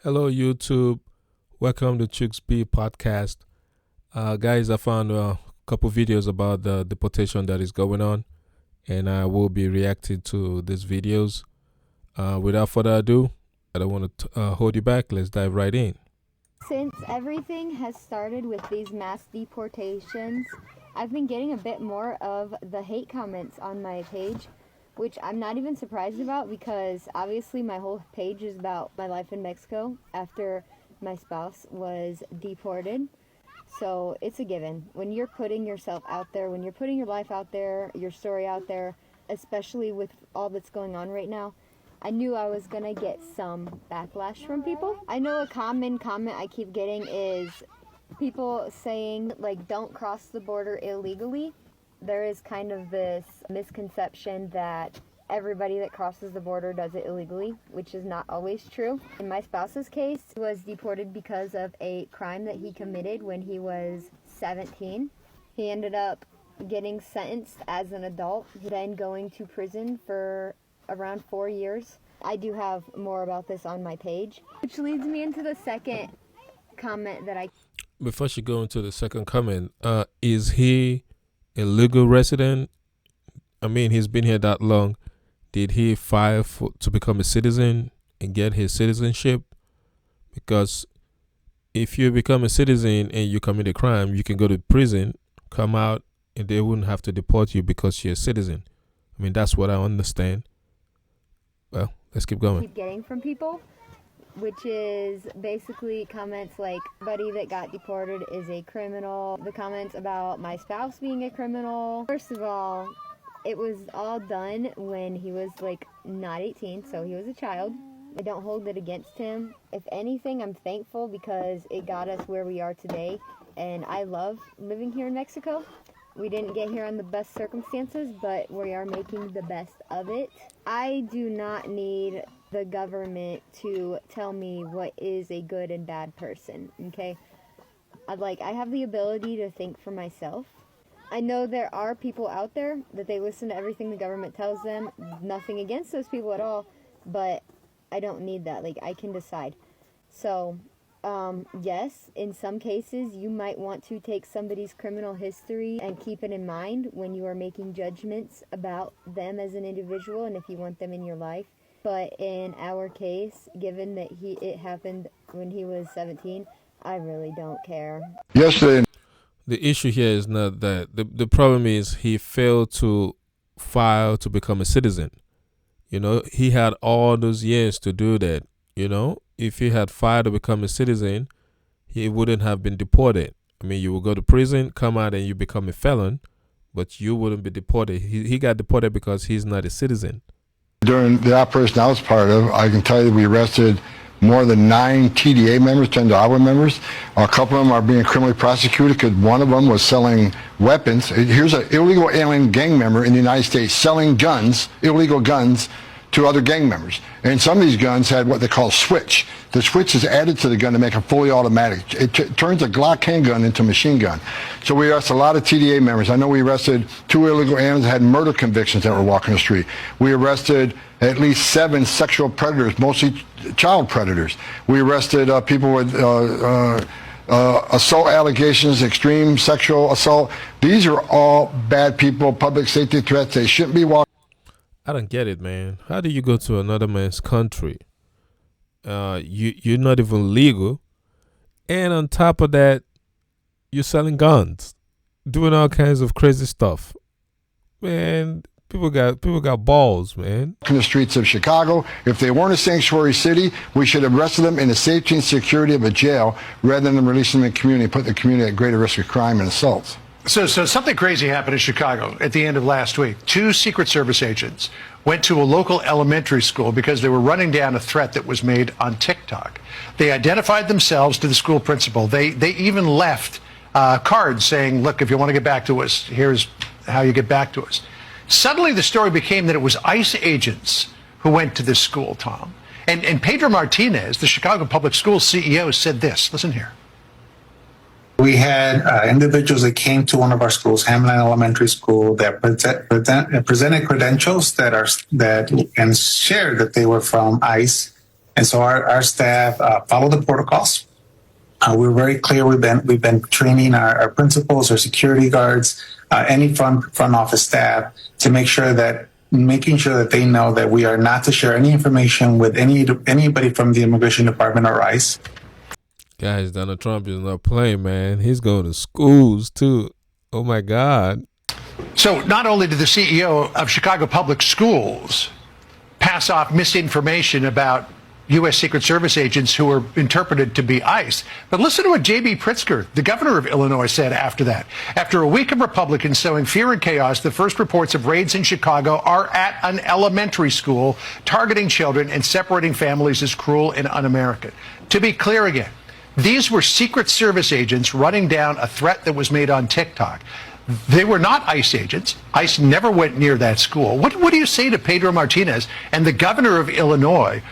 Hello, YouTube. Welcome to ChuksB podcast. Guys, I found a couple videos about the deportation that is going on, and I will be reacting to these videos. Without further ado, I don't want to hold you back. Let's dive right in. Since everything has started with these mass deportations, I've been getting a bit more of the hate comments on my page, which I'm not even surprised about because obviously my whole page is about my life in Mexico after my spouse was deported. So it's a given. When you're putting yourself out there, when you're putting your life out there, your story out there, especially with all that's going on right now, I knew I was gonna get some backlash from people. I know a common comment I keep getting is people saying, like, don't cross the border illegally. There is kind of this misconception that everybody that crosses the border does it illegally, which is not always true. In my spouse's case, he was deported because of a crime that he committed when he was 17. He ended up getting sentenced as an adult, then going to prison for around 4 years. I do have more about this on my page, which leads me into the second comment that I... Before she go into the second comment, is he a legal resident? I mean, he's been here that long. Did he file to become a citizen and get his citizenship? Because if you become a citizen and you commit a crime, you can go to prison, come out, and they wouldn't have to deport you because you're a citizen. I mean, that's what I understand. Well, let's keep going. Keep getting from people, which is basically comments like, "Buddy that got deported is a criminal." The comments about my spouse being a criminal. First of all, it was all done when he was like not 18, so he was a child. I don't hold it against him. If anything, I'm thankful because it got us where we are today, and I love living here in Mexico. We didn't get here on the best circumstances, but we are making the best of it. I do not need the government to tell me what is a good and bad person, okay? I have the ability to think for myself. I know there are people out there that they listen to everything the government tells them. Nothing against those people at all, but I don't need that. Like, I can decide. So, yes, in some cases, you might want to take somebody's criminal history and keep it in mind when you are making judgments about them as an individual and if you want them in your life. But in our case, given that it happened when he was 17, I really don't care. Yesterday, the issue here is not that. The problem is he failed to file to become a citizen. You know, he had all those years to do that. You know, if he had filed to become a citizen, he wouldn't have been deported. I mean, you will go to prison, come out, and you become a felon, but you wouldn't be deported. He got deported because he's not a citizen. During the operation I was part of, I can tell you we arrested more than 9 TDA members, 10 Iowa members. A couple of them are being criminally prosecuted because one of them was selling weapons. Here's an illegal alien gang member in the United States selling guns, illegal guns, to other gang members. And some of these guns had what they call switch. The switch is added to the gun to make it fully automatic. It turns a Glock handgun into a machine gun. So we arrested a lot of TDA members. I know we arrested 2 illegal aliens that had murder convictions that were walking the street. We arrested at least 7 sexual predators, mostly child predators. We arrested people with assault allegations, extreme sexual assault. These are all bad people, public safety threats. They shouldn't be walking. I don't get it, man. How do you go to another man's country? You're not even legal, and on top of that, you're selling guns, doing all kinds of crazy stuff. Man, people got balls, man. In the streets of Chicago, if they weren't a sanctuary city, we should have arrested them in the safety and security of a jail rather than releasing them in the community and put the community at greater risk of crime and assaults. So something crazy happened in Chicago at the end of last week. 2 Secret Service agents went to a local elementary school because they were running down a threat that was made on TikTok. They identified themselves to the school principal. They even left cards saying, "Look, if you want to get back to us, here's how you get back to us." Suddenly the story became that it was ICE agents who went to this school, Tom. And Pedro Martinez, the Chicago Public Schools CEO, said this. Listen here. We had individuals that came to one of our schools, Hamline Elementary School, that presented credentials that and shared that they were from ICE And so our staff follow the protocols. We're very clear. We've been training our principals, our security guards, any front office staff to making sure that they know that we are not to share any information with anybody from the Immigration Department or ICE. Guys, Donald Trump is not playing, man. He's going to schools too. Oh my God. So not only did the CEO of Chicago Public Schools pass off misinformation about U.S. Secret Service agents who were interpreted to be ICE. But listen to what J.B. Pritzker, the governor of Illinois, said after that. After a week of Republicans sowing fear and chaos, the first reports of raids in Chicago are at an elementary school. Targeting children and separating families is cruel and un-American. To be clear again, these were Secret Service agents running down a threat that was made on TikTok. They were not ICE agents. ICE never went near that school. What do you say to Pedro Martinez and the governor of Illinois?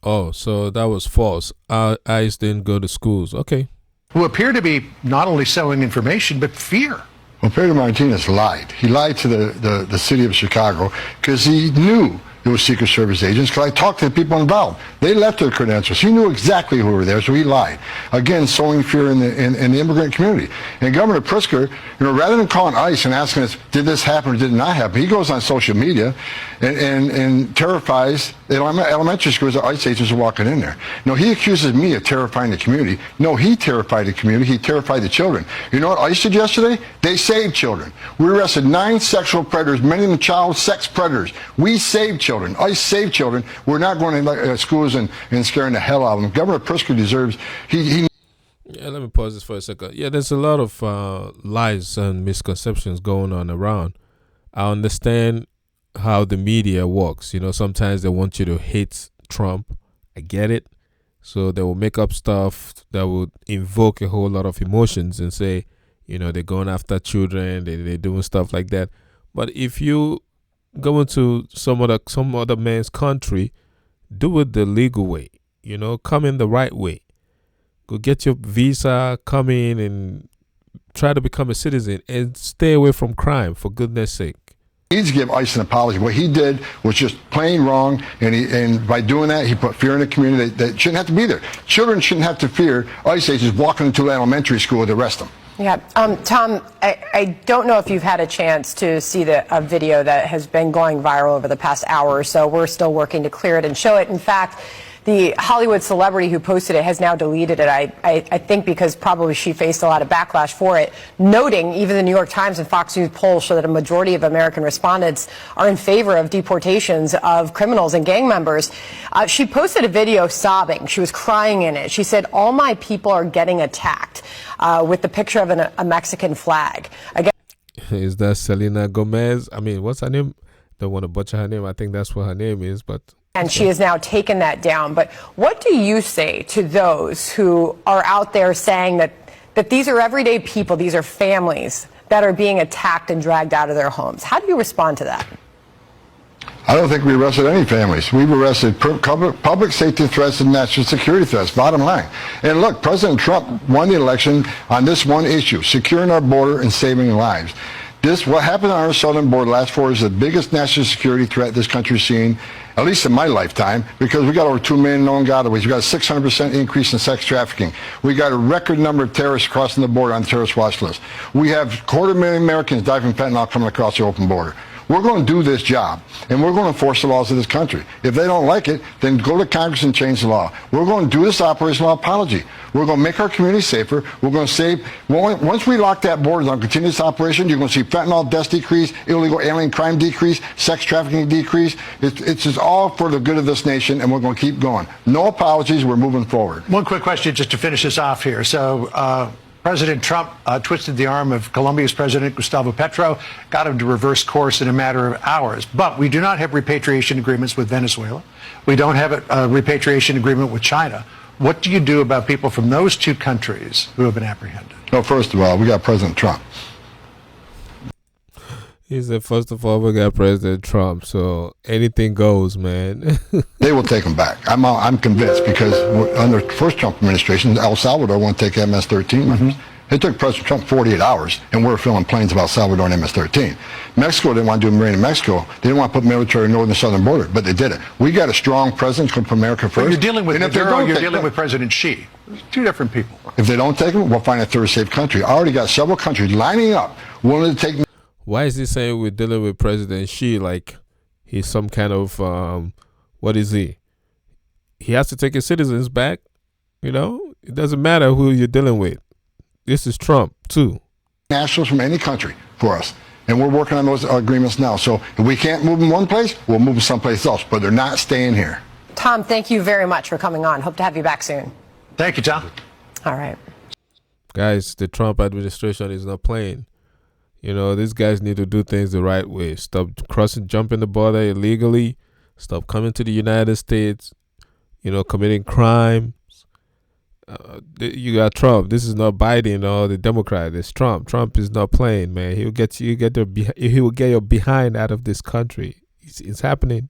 Oh, so that was false. ICE didn't go to schools. Okay. Who appear to be not only sowing information, but fear. Well, Pedro Martinez lied. He lied to the city of Chicago because he knew it was Secret Service agents, because I talked to the people involved. They left their credentials. He knew exactly who were there, so he lied. Again, sowing fear in the immigrant community. And Governor Pritzker, rather than calling ICE and asking us, did this happen or did it not happen, he goes on social media and terrifies the elementary schools that ICE agents are walking in there. No, he accuses me of terrifying the community. No, he terrified the community. He terrified the children. You know what ICE did yesterday? They saved children. We arrested 9 sexual predators, many of them child sex predators. We saved children. ICE saved children. We're not going to schools and scaring the hell out of them. Governor Pritzker deserves, he Yeah, let me pause this for a second. Yeah, there's a lot of lies and misconceptions going on around. I understand how the media works. Sometimes they want you to hate Trump. I get it. So they will make up stuff that would invoke a whole lot of emotions and say, they're going after children, they're doing stuff like that. But if you go into some other man's country, do it the legal way. Come in the right way. Go get your visa, come in and try to become a citizen and stay away from crime, for goodness sake. He needs to give ICE an apology. What he did was just plain wrong, and by doing that, he put fear in the community that shouldn't have to be there. Children shouldn't have to fear ICE agents walking into an elementary school to arrest them. Yeah. Tom, I don't know if you've had a chance to see a video that has been going viral over the past hour or so. We're still working to clear it and show it. In fact, the Hollywood celebrity who posted it has now deleted it, I think because probably she faced a lot of backlash for it, noting even the New York Times and Fox News polls show that a majority of American respondents are in favor of deportations of criminals and gang members. She posted a video sobbing. She was crying in it. She said, "All my people are getting attacked," with the picture of a Mexican flag. Again, is that Selena Gomez? I mean, what's her name? Don't want to butcher her name. I think that's what her name is, but... And she has now taken that down. But what do you say to those who are out there saying that these are everyday people, these are families that are being attacked and dragged out of their homes? How do you respond to that? I don't think we arrested any families. We've arrested public safety threats and national security threats, bottom line. And look, President Trump won the election on this one issue, securing our border and saving lives. What happened on our southern border last 4 years is the biggest national security threat this country's seen, at least in my lifetime, because we got over 2 million known gotaways. We got a 600% increase in sex trafficking. We got a record number of terrorists crossing the border on the terrorist watch list. We have 250,000 Americans die from fentanyl coming across the open border. We're going to do this job, and we're going to enforce the laws of this country. If they don't like it, then go to Congress and change the law. We're going to do this operational apology. We're going to make our community safer. We're going to save. Once we lock that border on continuous operation, you're going to see fentanyl deaths decrease, illegal alien crime decrease, sex trafficking decrease. It's just all for the good of this nation, and we're going to keep going. No apologies. We're moving forward. One quick question just to finish this off here. So, President Trump twisted the arm of Colombia's President Gustavo Petro, got him to reverse course in a matter of hours. But we do not have repatriation agreements with Venezuela. We don't have a repatriation agreement with China. What do you do about people from those 2 countries who have been apprehended? Well, first of all, we got President Trump. He said, first of all, we got President Trump, so anything goes, man. They will take them back. I'm convinced, because under the first Trump administration, El Salvador won't take MS-13 members. It took President Trump 48 hours, and we're filling planes about Salvador and MS-13. Mexico didn't want to do Marine in Mexico. They didn't want to put military northern and southern border, but they did it. We got a strong president who's going to put America first. But you're dealing with Maduro, you're dealing with President Xi. Two different people. If they don't take him, we'll find a third safe country. I already got several countries lining up, willing to take. Why is he saying we're dealing with President Xi like he's some kind of what is he? He has to take his citizens back. You know, it doesn't matter who you're dealing with. This is Trump too. Nationals from any country for us, and we're working on those agreements now. So if we can't move them one place, we'll move them someplace else. But they're not staying here. Tom, thank you very much for coming on. Hope to have you back soon. Thank you, Tom. All right. Guys, the Trump administration is not playing. You know, these guys need to do things the right way. Stop jumping the border illegally. Stop coming to the United States, you know, committing crimes. You got Trump. This is not Biden or the Democrat. It's Trump. Trump is not playing, man. He will get your behind out of this country. It's happening.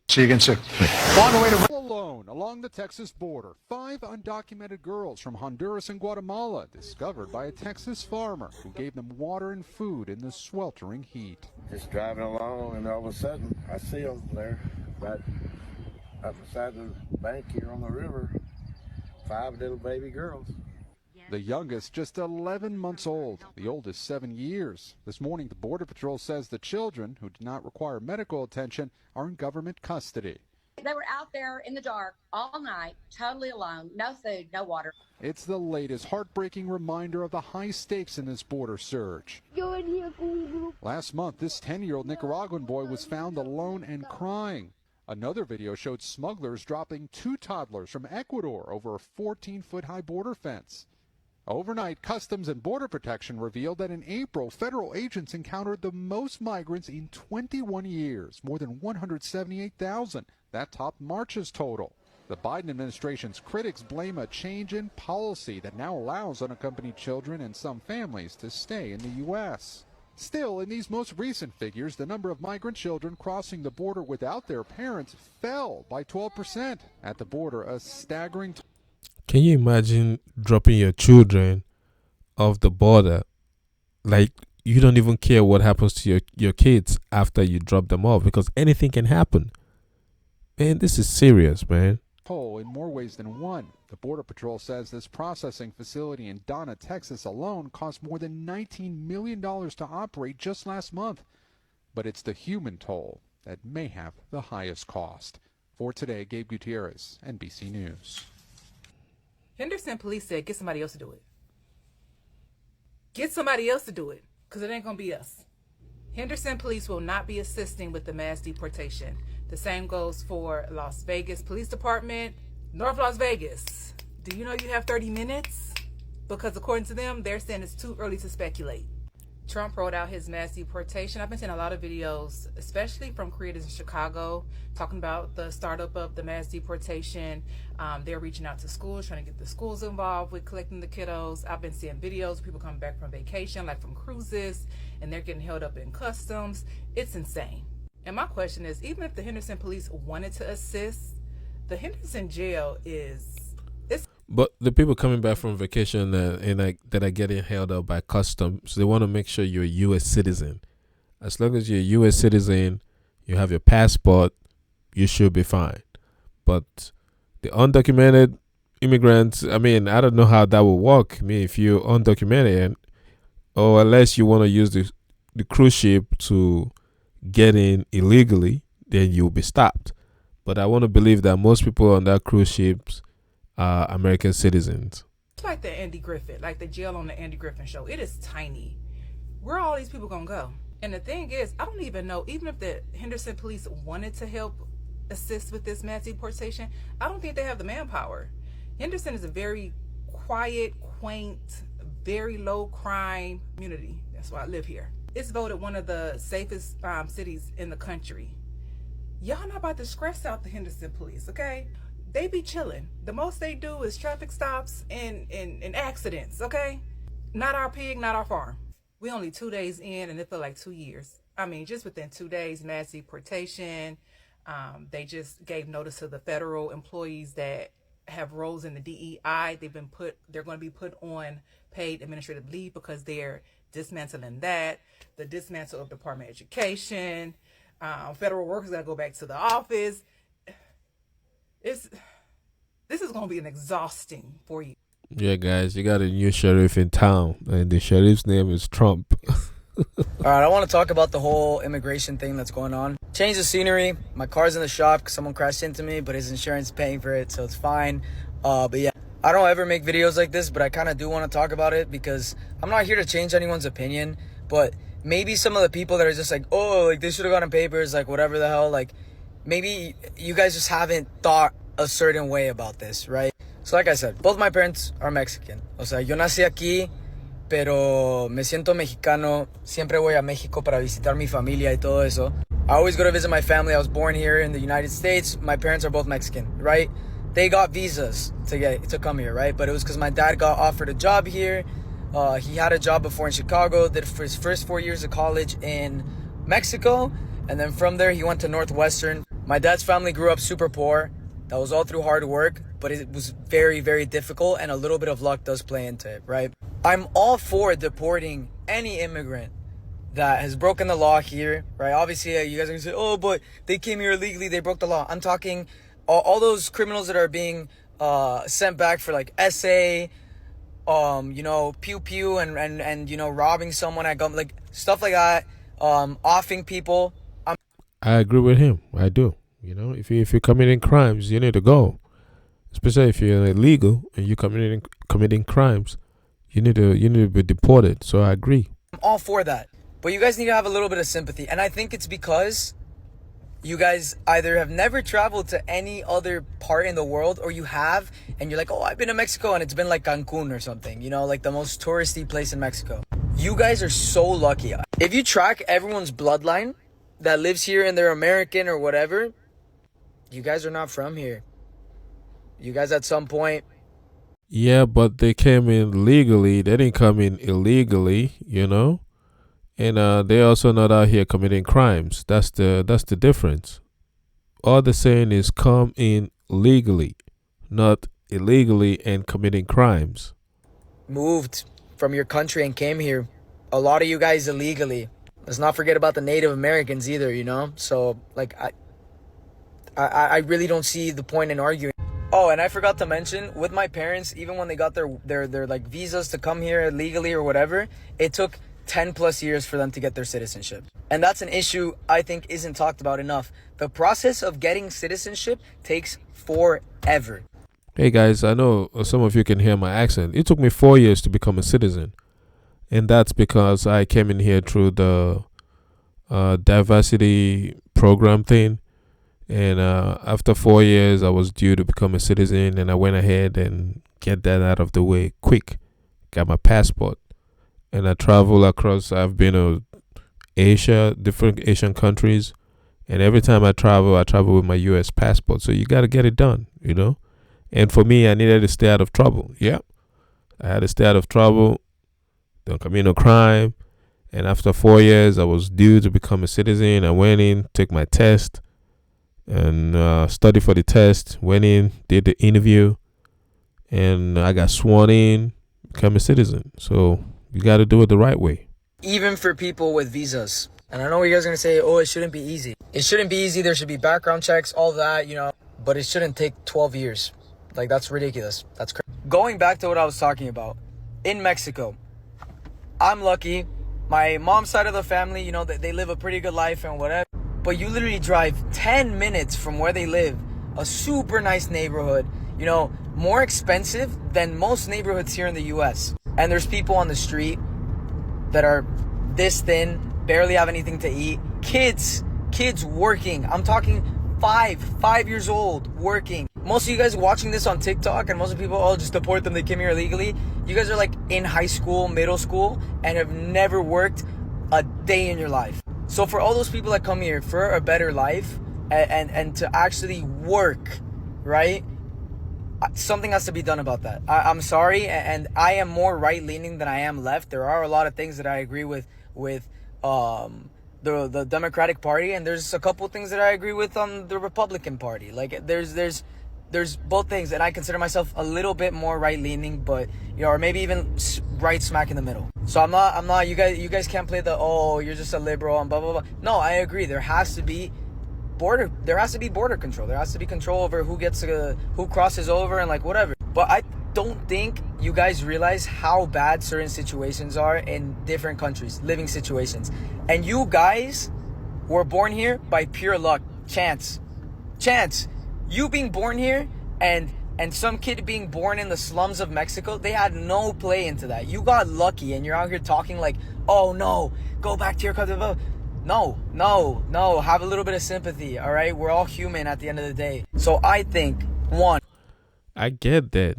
See you again soon. On the way to alone along the Texas border, 5 undocumented girls from Honduras and Guatemala discovered by a Texas farmer who gave them water and food in the sweltering heat. Just driving along, and all of a sudden I see them there right up beside the bank here on the river. 5 little baby girls. The youngest just 11 months old, the oldest 7 years. This morning, the Border Patrol says the children, who do not require medical attention, are in government custody. They were out there in the dark all night, totally alone, no food, no water. It's the latest heartbreaking reminder of the high stakes in this border surge. Last month, this 10-year-old Nicaraguan boy was found alone and crying. Another video showed smugglers dropping 2 toddlers from Ecuador over a 14-foot-high border fence. Overnight, Customs and Border Protection revealed that in April, federal agents encountered the most migrants in 21 years, more than 178,000. That topped March's total. The Biden administration's critics blame a change in policy that now allows unaccompanied children and some families to stay in the U.S. Still, in these most recent figures, the number of migrant children crossing the border without their parents fell by 12%. At the border, a staggering... Can you imagine dropping your children off the border? Like, you don't even care what happens to your kids after you drop them off, because anything can happen. Man, this is serious, man. In more ways than one. The Border Patrol says this processing facility in Donna, Texas alone cost more than $19 million to operate just last month. But it's the human toll that may have the highest cost. For today, Gabe Gutierrez, NBC News. Henderson police said, get somebody else to do it. Get somebody else to do it, because it ain't going to be us. Henderson police will not be assisting with the mass deportation. The same goes for Las Vegas Police Department, North Las Vegas. Do you know you have 30 minutes? Because according to them, they're saying it's too early to speculate. Trump rolled out his mass deportation. I've been seeing a lot of videos, especially from creators in Chicago, talking about the startup of the mass deportation. They're reaching out to schools, trying to get the schools involved with collecting the kiddos. I've been seeing videos of people coming back from vacation, like from cruises, and they're getting held up in customs. It's insane. And my question is, even if the Henderson police wanted to assist, the Henderson jail But the people coming back from vacation that are getting held up by customs, they want to make sure you're a U.S. citizen. As long as you're a U.S. citizen, you have your passport, you should be fine. But the undocumented immigrants, I mean, I don't know how that will work. I mean, if you're undocumented, or unless you want to use the cruise ship to get in illegally, then you'll be stopped. But I want to believe that most people on that cruise ships are American citizens. It's like the Andy Griffith, like the jail on the Andy Griffith show. It is tiny. Where are all these people gonna go? And the thing is, I don't even know, even if the Henderson police wanted to help assist with this mass deportation, I don't think they have the manpower. Henderson is a very quiet, quaint, very low crime community. That's why I live here. It's voted one of the safest cities in the country. Y'all not about to stress out the Henderson police, okay? They be chilling. The most they do is traffic stops and accidents, okay? Not our pig, not our farm. We only 2 days in and it felt like 2 years. I mean, just within 2 days, mass deportation. They just gave notice to the federal employees that have roles in the DEI. They're going to be put on paid administrative leave because they're dismantling that. The dismantle of Department of Education. Federal workers got to go back to the office. This is going to be an exhausting for you. Yeah, guys, you got a new sheriff in town, and the sheriff's name is Trump. All right, I want to talk about the whole immigration thing that's going on. Change the scenery. My car's in the shop because someone crashed into me, but his insurance is paying for it, so it's fine. But yeah, I don't ever make videos like this, but I kind of do want to talk about it because I'm not here to change anyone's opinion, but maybe some of the people that are just like, oh, like they should have gotten papers, like whatever the hell, like maybe you guys just haven't thought a certain way about this, right? So like I said, both my parents are Mexican. O sea, yo nací aquí, pero me siento mexicano. Siempre voy a México para visitar mi familia y todo eso. I always go to visit my family. I was born here in the United States. My parents are both Mexican, right? They got visas to come here, right? But it was because my dad got offered a job here. He had a job before in Chicago, did for his first 4 years of college in Mexico. And then from there, he went to Northwestern. My dad's family grew up super poor. That was all through hard work, but it was very, very difficult, and a little bit of luck does play into it, right? I'm all for deporting any immigrant that has broken the law here, right? Obviously, you guys are gonna say, oh, but they came here illegally, they broke the law. I'm talking all those criminals that are being sent back for like SA, pew pew and robbing someone at gun, like stuff like that, offing people. I agree with him. I do. If you're committing crimes, you need to go. Especially if you're illegal and you're committing crimes, you need to be deported. So I agree. I'm all for that. But you guys need to have a little bit of sympathy. And I think it's because you guys either have never traveled to any other part in the world, or you have, and you're like, oh, I've been to Mexico, and it's been like Cancun or something, like the most touristy place in Mexico. You guys are so lucky. If you track everyone's bloodline that lives here and they're American or whatever, you guys are not from here. You guys at some point. Yeah, but they came in legally. They didn't come in illegally, And they're also not out here committing crimes. That's the difference. All they're saying is come in legally, not illegally and committing crimes. Moved from your country and came here. A lot of you guys illegally. Let's not forget about the Native Americans either, So, like, I really don't see the point in arguing. Oh, and I forgot to mention, with my parents, even when they got their like visas to come here legally or whatever, it took 10 plus years for them to get their citizenship. And that's an issue I think isn't talked about enough. The process of getting citizenship takes forever. Hey guys, I know some of you can hear my accent. It took me 4 years to become a citizen. And that's because I came in here through the diversity program thing. And after 4 years, I was due to become a citizen, and I went ahead and get that out of the way quick. Got my passport, and I travel across. I've been to Asia, different Asian countries, and every time I travel with my U.S. passport. So you got to get it done, And for me, I needed to stay out of trouble. Yeah, I had to stay out of trouble. Don't commit no crime. And after 4 years, I was due to become a citizen. I went in, took my test, and studied for the test, went in, did the interview, and I got sworn in, become a citizen. So you got to do it the right way. Even for people with visas. And I know you guys are going to say, oh, it shouldn't be easy. It shouldn't be easy. There should be background checks, all that, but it shouldn't take 12 years. Like, that's ridiculous. That's crazy. Going back to what I was talking about, in Mexico, I'm lucky. My mom's side of the family, they live a pretty good life and whatever. But you literally drive 10 minutes from where they live, a super nice neighborhood, more expensive than most neighborhoods here in the U.S. And there's people on the street that are this thin, barely have anything to eat. Kids working. I'm talking 5 years old, working. Most of you guys watching this on TikTok, and most of the people, just deport them, they came here illegally. You guys are like in high school, middle school, and have never worked a day in your life. So for all those people that come here for a better life and to actually work, right? Something has to be done about that. I'm sorry, and I am more right-leaning than I am left. There are a lot of things that I agree with the Democratic Party, and there's a couple things that I agree with on the Republican Party. Like there's there's both things, and I consider myself a little bit more right-leaning, but or maybe even right smack in the middle. So I'm not. You guys can't play the you're just a liberal and blah blah blah. No, I agree. There has to be border control. There has to be control over who crosses over and like whatever. But I don't think you guys realize how bad certain situations are in different countries, living situations. And you guys were born here by pure luck, chance. You being born here and some kid being born in the slums of Mexico, they had no play into that. You got lucky, and you're out here talking like, oh no, go back to your country. No, have a little bit of sympathy, all right? We're all human at the end of the day. So I think, I get that,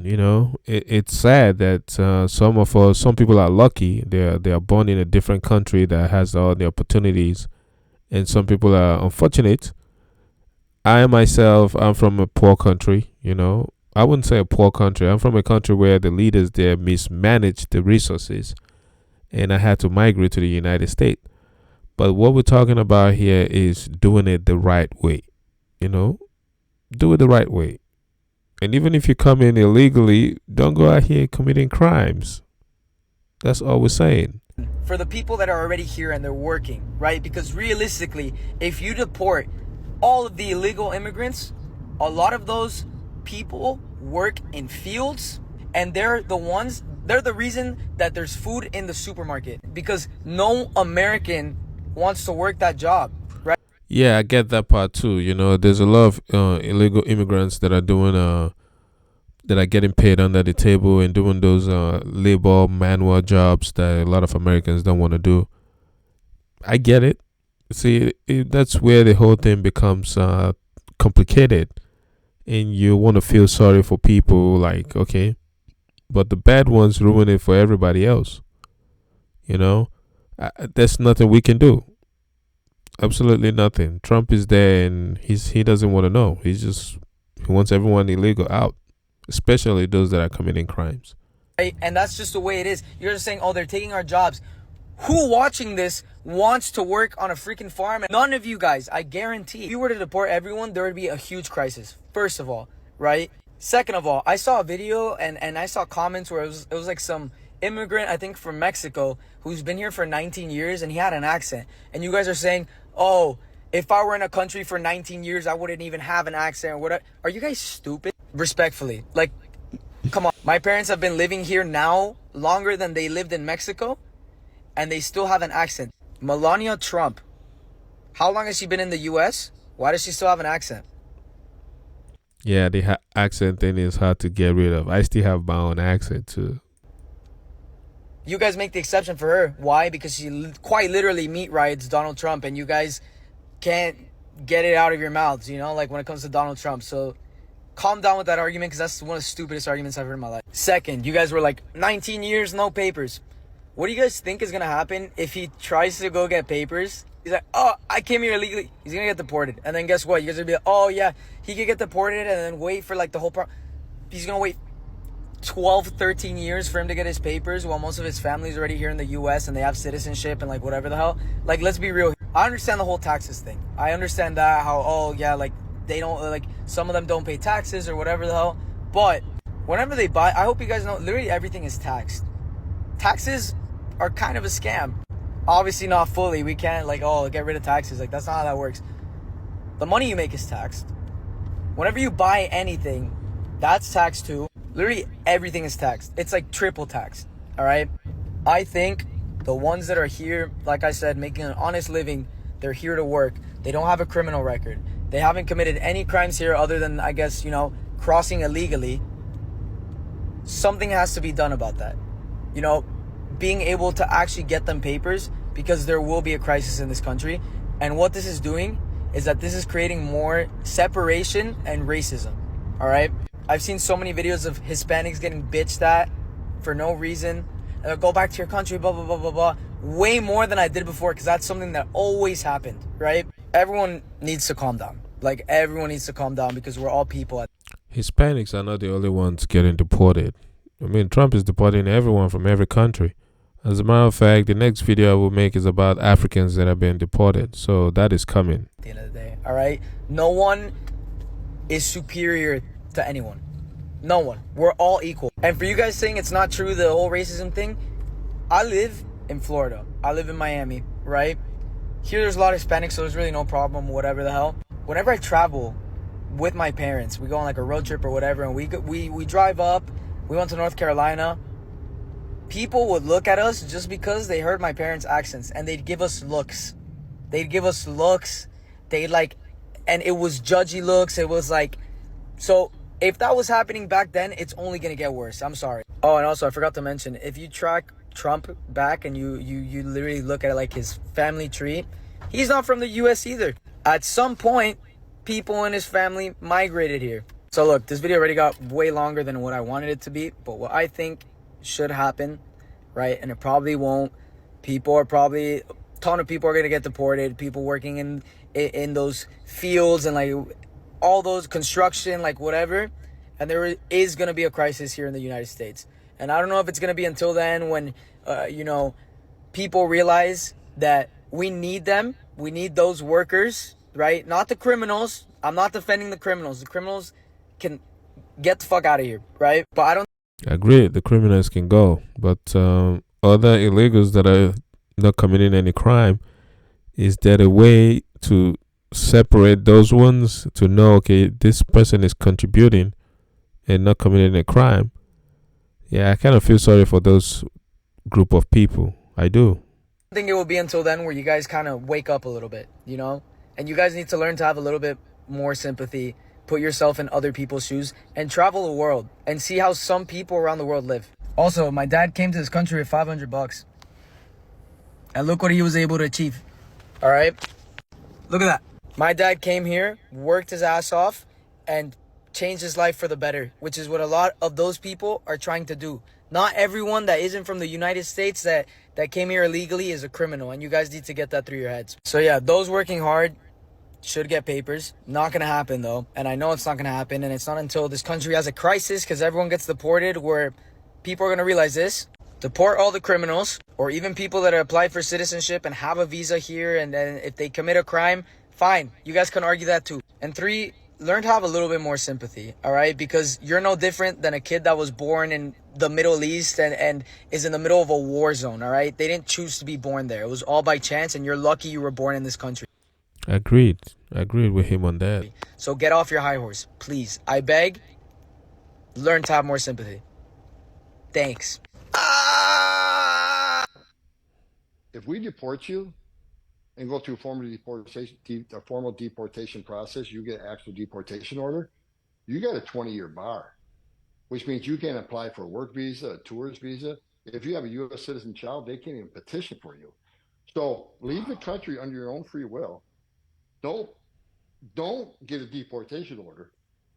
it's sad that some people are lucky. They are born in a different country that has all the opportunities, and some people are unfortunate. I myself, I'm from a poor country, I wouldn't say a poor country. I'm from a country where the leaders there mismanaged the resources, and I had to migrate to the United States. But what we're talking about here is doing it the right way, do it the right way. And even if you come in illegally, don't go out here committing crimes. That's all we're saying. For the people that are already here and they're working, right? Because realistically, if you deport all of the illegal immigrants, a lot of those people work in fields, and they're the reason that there's food in the supermarket, because no American wants to work that job, right? Yeah, I get that part too. There's a lot of illegal immigrants that are doing that are getting paid under the table and doing those labor manual jobs that a lot of Americans don't want to do. I get it. See, that's where the whole thing becomes complicated, and you want to feel sorry for people, like, okay, but the bad ones ruin it for everybody else. There's nothing we can do. Absolutely nothing. Trump is there, and he doesn't want to know. He wants everyone illegal out, especially those that are committing crimes. Right? And that's just the way it is. You're just saying, they're taking our jobs. Who watching this wants to work on a freaking farm? None of you guys, I guarantee. If you were to deport everyone, there would be a huge crisis. First of all, right? Second of all, I saw a video and I saw comments where it was like some immigrant, I think from Mexico, who's been here for 19 years, and he had an accent. And you guys are saying, if I were in a country for 19 years, I wouldn't even have an accent or whatever. Are you guys stupid? Respectfully, like, come on. My parents have been living here now longer than they lived in Mexico, and they still have an accent. Melania Trump, how long has she been in the U.S.? Why does she still have an accent? Yeah, the accent thing is hard to get rid of. I still have my own accent too. You guys make the exception for her. Why? Because she quite literally meat riots Donald Trump, and you guys can't get it out of your mouths, like when it comes to Donald Trump. So calm down with that argument, because that's one of the stupidest arguments I've heard in my life. Second, you guys were like, 19 years, no papers. What do you guys think is going to happen if he tries to go get papers? He's like, I came here illegally. He's going to get deported. And then guess what? You guys are going to be like, yeah, he could get deported, and then wait for like the whole he's going to wait 12, 13 years for him to get his papers, while most of his family's already here in the U.S. and they have citizenship and like whatever the hell. Like, let's be real. I understand the whole taxes thing. I understand that, how, like, they don't, like, some of them don't pay taxes or whatever the hell. But whenever they buy, I hope you guys know, literally everything is taxed. Taxes are kind of a scam. Obviously not fully. We can't like, get rid of taxes. Like, that's not how that works. The money you make is taxed. Whenever you buy anything, that's taxed too. Literally everything is taxed. It's like triple taxed. All right. I think the ones that are here, like I said, making an honest living, they're here to work. They don't have a criminal record. They haven't committed any crimes here other than, I guess, crossing illegally. Something has to be done about that. Being able to actually get them papers, because there will be a crisis in this country. And what this is doing is that this is creating more separation and racism. All right. I've seen so many videos of Hispanics getting bitched at for no reason. And they'll go back to your country, blah, blah, blah, blah, blah. Way more than I did before, because that's something that always happened, right? Everyone needs to calm down. Like, everyone needs to calm down, because we're all people. Hispanics are not the only ones getting deported. I mean, Trump is deporting everyone from every country. As a matter of fact, the next video I will make is about Africans that have been deported. So that is coming. At the end of the day, all right? No one is superior to anyone. No one. We're all equal. And for you guys saying it's not true, the whole racism thing, I live in Florida. I live in Miami, right? Here there's a lot of Hispanics, so there's really no problem, whatever the hell. Whenever I travel with my parents, we go on like a road trip or whatever, and we drive up, we went to North Carolina, people would look at us just because they heard my parents' accents, and they'd give us looks. They'd give us looks. They'd like, and it was judgy looks. It was like, so if that was happening back then, it's only gonna get worse. I'm sorry. Oh, and also I forgot to mention, if you track Trump back and you literally look at like his family tree, he's not from the US either. At some point, people in his family migrated here. So look, this video already got way longer than what I wanted it to be, but what I think should happen, right, and it probably won't, a ton of people are gonna get deported, people working in those fields and like all those construction, like whatever, and there is gonna be a crisis here in the United States. And I don't know if it's gonna be until then when, people realize that we need them, we need those workers, right? Not the criminals. I'm not defending the criminals. The criminals can get the fuck out of here, right? But I don't. I agree, the criminals can go, but other illegals that are not committing any crime, is there a way to separate those ones to know, okay, this person is contributing and not committing a crime? Yeah, I kind of feel sorry for those group of people. I do. I think it will be until then where you guys kind of wake up a little bit, you know? And you guys need to learn to have a little bit more sympathy, put yourself in other people's shoes, and travel the world and see how some people around the world live. Also, my dad came to this country with $500. And look what he was able to achieve. All right? Look at that. My dad came here, worked his ass off, and changed his life for the better, which is what a lot of those people are trying to do. Not everyone that isn't from the United States that came here illegally is a criminal, and you guys need to get that through your heads. So yeah, those working hard should get papers. Not gonna happen though, and I know it's not gonna happen, and it's not until this country has a crisis because everyone gets deported where people are gonna realize this. Deport all the criminals, or even people that apply for citizenship and have a visa here, and then if they commit a crime, fine, you guys can argue that too. And 3, learn to have a little bit more sympathy, all right? Because you're no different than a kid that was born in the Middle East and is in the middle of a war zone, all right? They didn't choose to be born there. It was all by chance, and you're lucky you were born in this country. Agreed with him on that. So get off your high horse, please. I beg, learn to have more sympathy. Thanks. If we deport you and go through a formal deportation process, you get an actual deportation order, you got a 20-year bar, which means you can't apply for a work visa, a tourist visa. If you have a U.S. citizen child, they can't even petition for you. So leave the country under your own free will. Don't get a deportation order.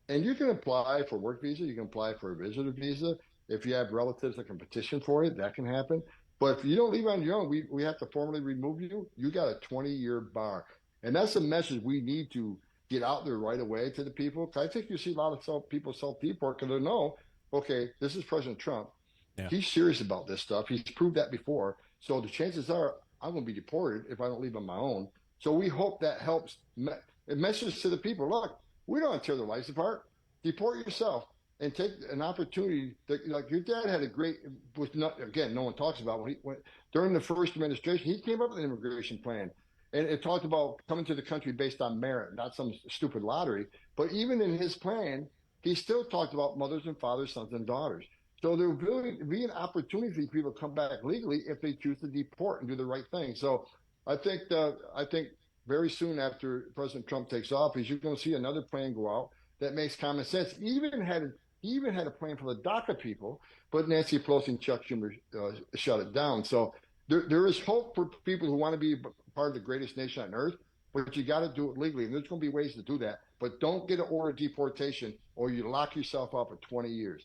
And you can apply for work visa. You can apply for a visitor visa. If you have relatives that can petition for it, that can happen. But if you don't leave on your own, we have to formally remove you. You got a 20-year bar. And that's a message we need to get out there right away to the people. I think you see a lot of people self-deport because they know, okay, this is President Trump. Yeah. He's serious about this stuff. He's proved that before. So the chances are I'm going to be deported if I don't leave on my own. So we hope that helps. It messages to the people, look, we don't want to tear their lives apart. Deport yourself and take an opportunity. Like your dad had a great, again, no one talks about when during the first administration, he came up with an immigration plan. And it talked about coming to the country based on merit, not some stupid lottery. But even in his plan, he still talked about mothers and fathers, sons and daughters. So there will be an opportunity for people to come back legally if they choose to deport and do the right thing. So I think very soon after President Trump takes office, you're going to see another plan go out that makes common sense. He even had a plan for the DACA people, but Nancy Pelosi and Chuck Schumer shut it down. So there is hope for people who want to be part of the greatest nation on earth, but you got to do it legally. And there's going to be ways to do that. But don't get an order of deportation or you lock yourself up for 20 years.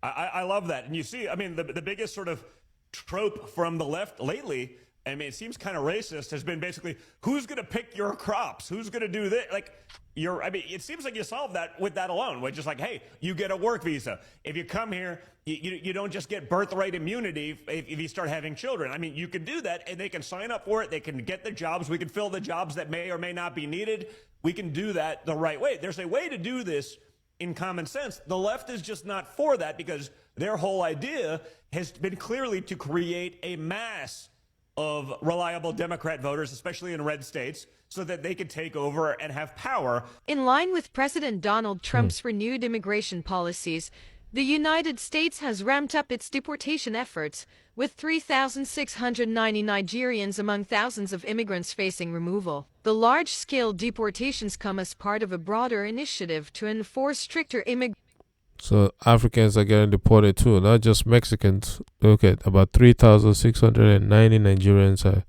I love that. And you see, I mean, the biggest sort of trope from the left lately, I mean, it seems kind of racist, has been basically, who's going to pick your crops? Who's going to do this? Like, I mean, it seems like you solve that with that alone, which is like, hey, you get a work visa. If you come here, you don't just get birthright immunity if you start having children. I mean, you can do that, and they can sign up for it. They can get the jobs. We can fill the jobs that may or may not be needed. We can do that the right way. There's a way to do this in common sense. The left is just not for that because their whole idea has been clearly to create a mass of reliable Democrat voters, especially in red states, so that they could take over and have power. In line with President Donald Trump's renewed immigration policies, the United States has ramped up its deportation efforts, with 3,690 Nigerians among thousands of immigrants facing removal. The large-scale deportations come as part of a broader initiative to enforce stricter immigration. So Africans are getting deported too, not just Mexicans. Look at about 3,690 Nigerians are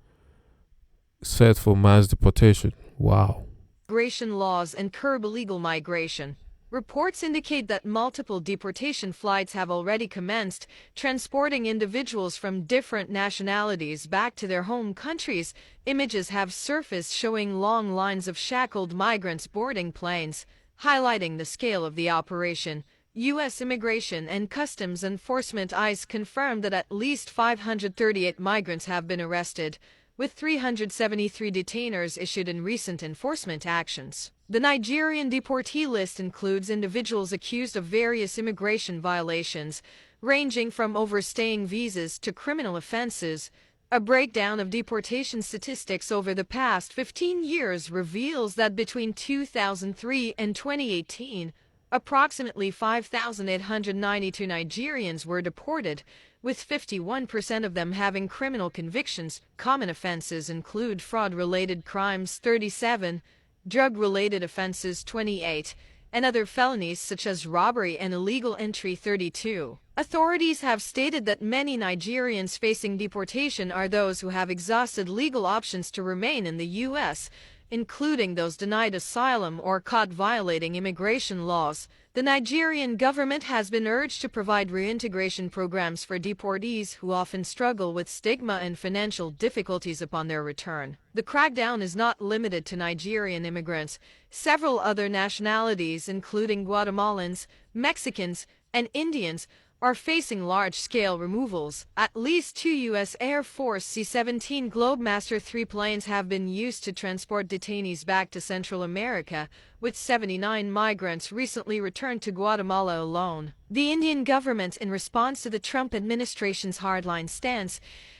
set for mass deportation. Wow. Immigration laws and curb illegal migration. Reports indicate that multiple deportation flights have already commenced, transporting individuals from different nationalities back to their home countries. Images have surfaced showing long lines of shackled migrants boarding planes, highlighting the scale of the operation. U.S. Immigration and Customs Enforcement ICE confirmed that at least 538 migrants have been arrested, with 373 detainers issued in recent enforcement actions. The Nigerian deportee list includes individuals accused of various immigration violations, ranging from overstaying visas to criminal offenses. A breakdown of deportation statistics over the past 15 years reveals that between 2003 and 2018, approximately 5,892 Nigerians were deported, with 51% of them having criminal convictions. Common offenses include fraud-related crimes 37, drug-related offenses 28, and other felonies such as robbery and illegal entry 32. Authorities have stated that many Nigerians facing deportation are those who have exhausted legal options to remain in the U.S., including those denied asylum or caught violating immigration laws. The Nigerian government has been urged to provide reintegration programs for deportees who often struggle with stigma and financial difficulties upon their return. The crackdown is not limited to Nigerian immigrants. Several other nationalities, including Guatemalans, Mexicans, and Indians, are facing large-scale removals. At least 2 U.S. Air Force C-17 Globemaster III planes have been used to transport detainees back to Central America, with 79 migrants recently returned to Guatemala alone. The Indian government, in response to the Trump administration's hardline stance,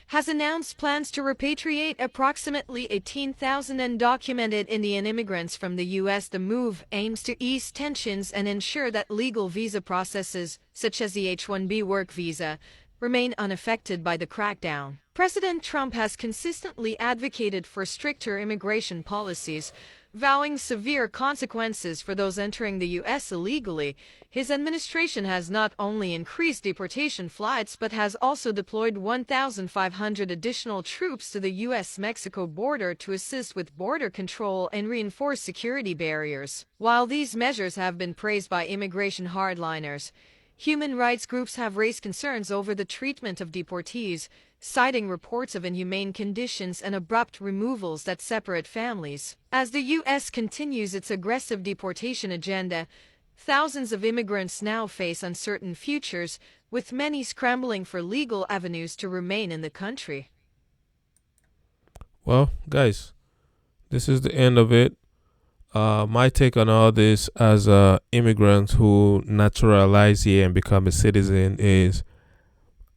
has announced plans to repatriate approximately 18,000 undocumented Indian immigrants from the U.S. The move aims to ease tensions and ensure that legal visa processes, such as the H-1B work visa, remain unaffected by the crackdown. President Trump has consistently advocated for stricter immigration policies, vowing severe consequences for those entering the U.S. illegally. His administration has not only increased deportation flights but has also deployed 1,500 additional troops to the U.S.-Mexico border to assist with border control and reinforce security barriers. While these measures have been praised by immigration hardliners, human rights groups have raised concerns over the treatment of deportees, citing reports of inhumane conditions and abrupt removals that separate families. As the U.S. continues its aggressive deportation agenda, thousands of immigrants now face uncertain futures, with many scrambling for legal avenues to remain in the country. Well, guys, this is the end of it. My take on all this as an immigrant who naturalize here and become a citizen is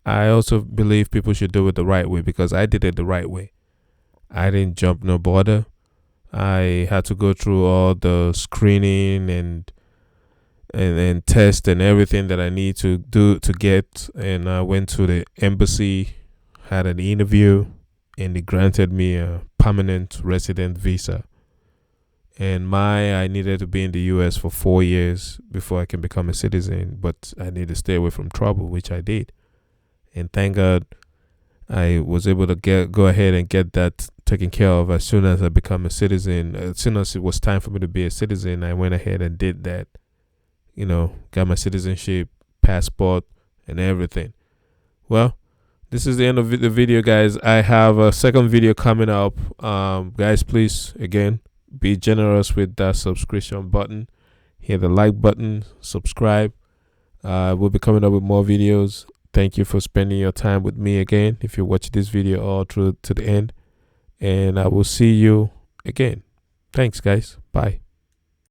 I also believe people should do it the right way, because I did it the right way. I didn't jump no border. I had to go through all the screening and test and everything that I need to do to get. And I went to the embassy, had an interview, and they granted me a permanent resident visa. And I needed to be in the U.S. for 4 years before I can become a citizen, but I need to stay away from trouble, which I did. And thank God I was able to go ahead and get that taken care of as soon as I become a citizen. As soon as it was time for me to be a citizen, I went ahead and did that. You know, got my citizenship, passport, and everything. Well, this is the end of the video, guys. I have a second video coming up. Guys, please, again, be generous with that subscription button. Hit the like button, subscribe. We'll be coming up with more videos. Thank you for spending your time with me again, if you watch this video all through to the end. And I will see you again. Thanks, guys. Bye.